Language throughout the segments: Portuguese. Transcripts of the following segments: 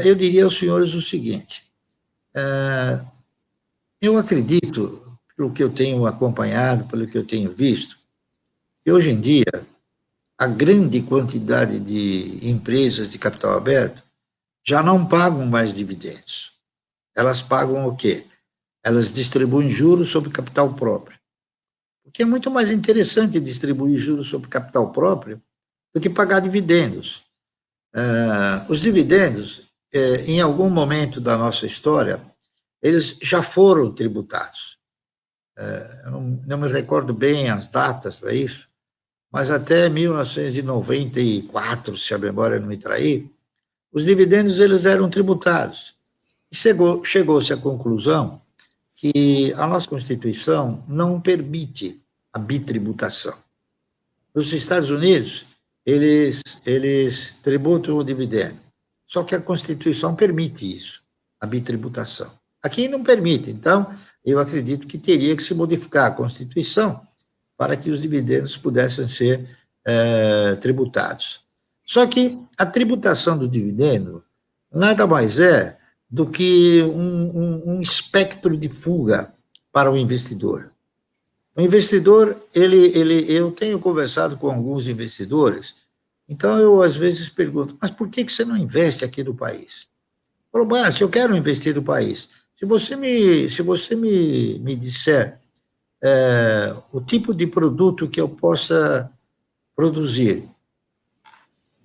Eu diria aos senhores o seguinte: eu acredito, pelo que eu tenho acompanhado, pelo que eu tenho visto, que hoje em dia a grande quantidade de empresas de capital aberto já não pagam mais dividendos. Elas pagam o quê? Elas distribuem juros sobre capital próprio. Porque é muito mais interessante distribuir juros sobre capital próprio do que pagar dividendos. Os dividendos, em algum momento da nossa história, eles já foram tributados. Eu não me recordo bem as datas para isso, mas até 1994, se a memória não me trair, os dividendos eles eram tributados. E chegou-se à conclusão que a nossa Constituição não permite a bitributação. Nos Estados Unidos, eles tributam o dividendo, só que a Constituição permite isso, a bitributação. Aqui não permite, então, eu acredito que teria que se modificar a Constituição para que os dividendos pudessem ser tributados. Só que a tributação do dividendo nada mais é do que um espectro de fuga para o investidor. O investidor, eu tenho conversado com alguns investidores, então eu às vezes pergunto, mas por que você não investe aqui no país? Falou, mas eu quero investir no país. Se você me disser o tipo de produto que eu possa produzir,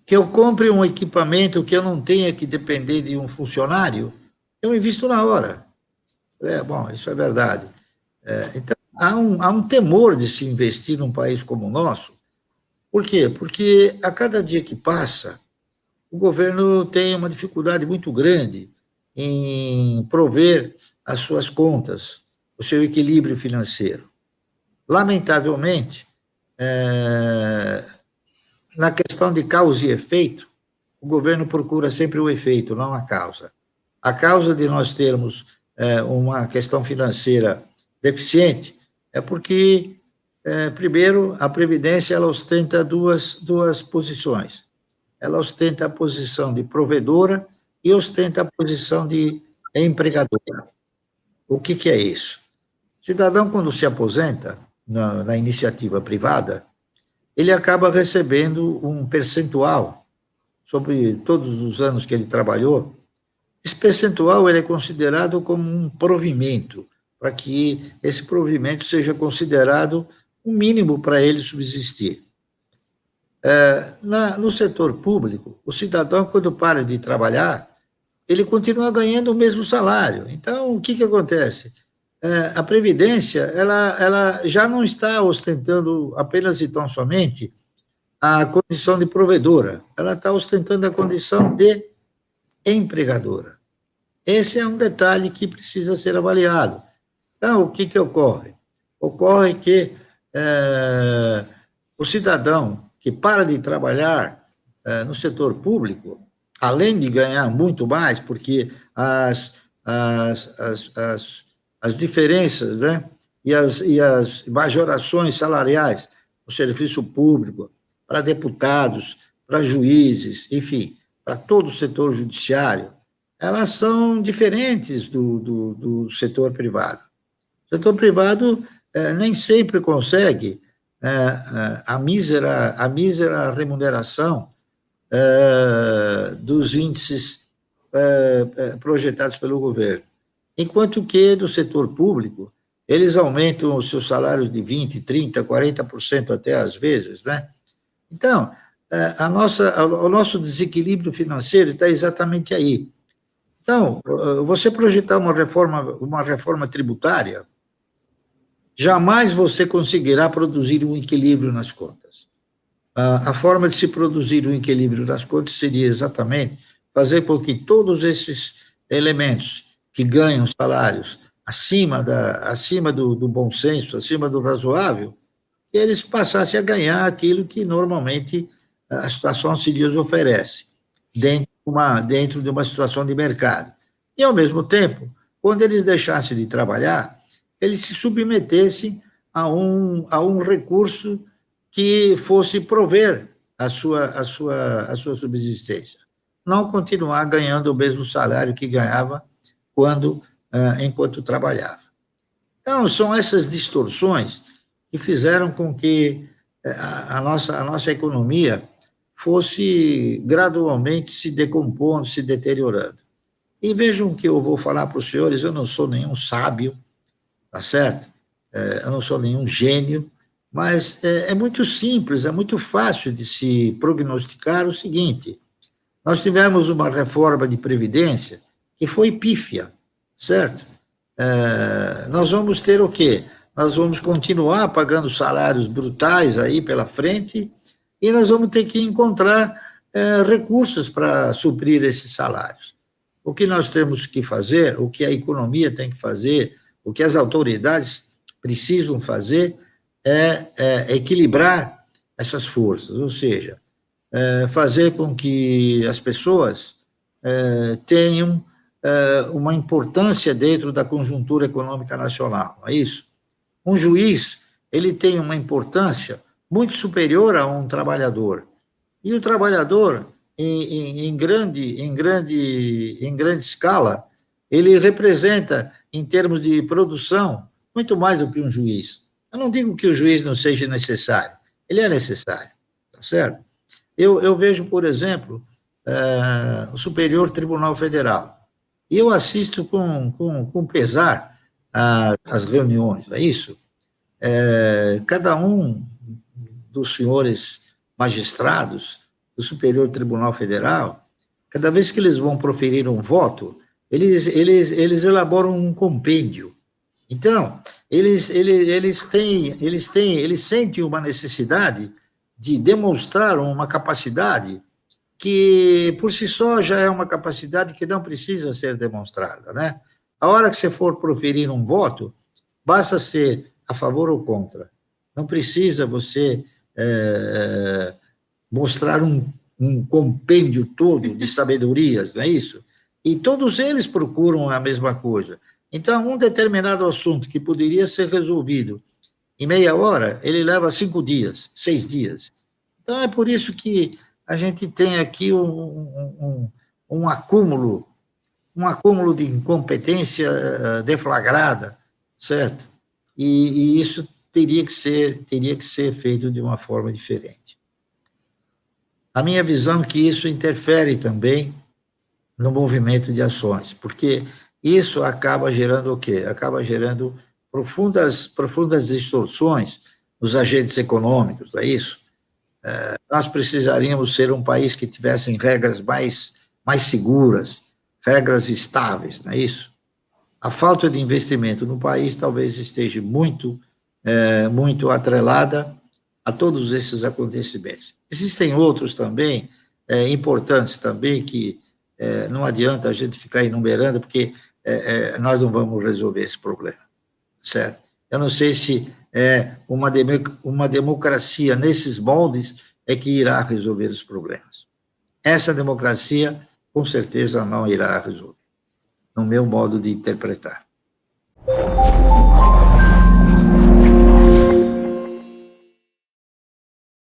que eu compre um equipamento que eu não tenha que depender de um funcionário, eu invisto na hora. Bom, isso é verdade. Então, há um temor de se investir num país como o nosso. Por quê? Porque a cada dia que passa, o governo tem uma dificuldade muito grande em prover as suas contas, o seu equilíbrio financeiro. Lamentavelmente, na questão de causa e efeito, o governo procura sempre o efeito, não a causa. A causa de nós termos uma questão financeira deficiente é porque, primeiro, a Previdência ela ostenta duas posições. Ela ostenta a posição de provedora e ostenta a posição de empregadora. O que é isso? O cidadão, quando se aposenta na iniciativa privada, ele acaba recebendo um percentual sobre todos os anos que ele trabalhou. Esse percentual ele é considerado como um provimento, para que esse provimento seja considerado um mínimo para ele subsistir. No setor público, o cidadão, quando para de trabalhar, ele continua ganhando o mesmo salário. Então, o que acontece? A Previdência ela já não está ostentando apenas e tão somente a condição de provedora, ela está ostentando a condição de empregadora. Esse é um detalhe que precisa ser avaliado. Então, o que ocorre? Ocorre que o cidadão que para de trabalhar no setor público, além de ganhar muito mais, porque as diferenças, né, e as majorações salariais no serviço público, para deputados, para juízes, enfim, para todo o setor judiciário, elas são diferentes do setor privado. O setor privado nem sempre consegue a mísera remuneração dos índices projetados pelo governo. Enquanto que, do setor público, eles aumentam os seus salários de 20%, 30%, 40% até às vezes, né? Então, o nosso desequilíbrio financeiro está exatamente aí. Então, você projetar uma reforma tributária, jamais você conseguirá produzir um equilíbrio nas contas. A forma de se produzir um equilíbrio nas contas seria exatamente fazer com que todos esses elementos que ganham salários acima do bom senso, acima do razoável, eles passassem a ganhar aquilo que normalmente a situação se lhes oferece, dentro de uma situação de mercado. E, ao mesmo tempo, quando eles deixassem de trabalhar, eles se submetessem a um recurso que fosse prover a sua subsistência. não continuar ganhando o mesmo salário que ganhava enquanto trabalhava. Então, são essas distorções que fizeram com que a nossa economia fosse gradualmente se decompondo, se deteriorando. E vejam que eu vou falar para os senhores, eu não sou nenhum sábio, tá certo? Eu não sou nenhum gênio, mas é muito simples, é muito fácil de se prognosticar o seguinte: nós tivemos uma reforma de previdência que foi pífia, certo? Nós vamos ter o quê? Nós vamos continuar pagando salários brutais aí pela frente e nós vamos ter que encontrar recursos para suprir esses salários. O que nós temos que fazer, o que a economia tem que fazer, o que as autoridades precisam fazer é equilibrar essas forças, ou seja, fazer com que as pessoas tenham uma importância dentro da conjuntura econômica nacional, não é isso? Um juiz, ele tem uma importância muito superior a um trabalhador. E o trabalhador, em grande escala, ele representa, em termos de produção, muito mais do que um juiz. Eu não digo que o juiz não seja necessário, ele é necessário, tá certo? Eu vejo, por exemplo, o Superior Tribunal Federal, e eu assisto com pesar as reuniões, não é isso? Cada um dos senhores magistrados do Superior Tribunal Federal, cada vez que eles vão proferir um voto, eles elaboram um compêndio. Então, eles sentem uma necessidade de demonstrar uma capacidade que, por si só, já é uma capacidade que não precisa ser demonstrada, né? A hora que você for proferir um voto, basta ser a favor ou contra. Não precisa você mostrar um compêndio todo de sabedorias, não é isso? E todos eles procuram a mesma coisa. Então, um determinado assunto que poderia ser resolvido em meia hora, ele leva 5 dias, 6 dias. Então, é por isso que a gente tem aqui um acúmulo de incompetência deflagrada, certo? E isso teria que ser feito de uma forma diferente. A minha visão é que isso interfere também no movimento de ações, porque isso acaba gerando o quê? Acaba gerando profundas distorções nos agentes econômicos, não é isso? Nós precisaríamos ser um país que tivesse regras mais seguras, regras estáveis, não é isso? A falta de investimento no país talvez esteja muito atrelada a todos esses acontecimentos. Existem outros também, importantes também, que não adianta a gente ficar enumerando, porque nós não vamos resolver esse problema, certo? Eu não sei se uma democracia nesses moldes é que irá resolver os problemas. Essa democracia, com certeza, não irá resolver, no meu modo de interpretar.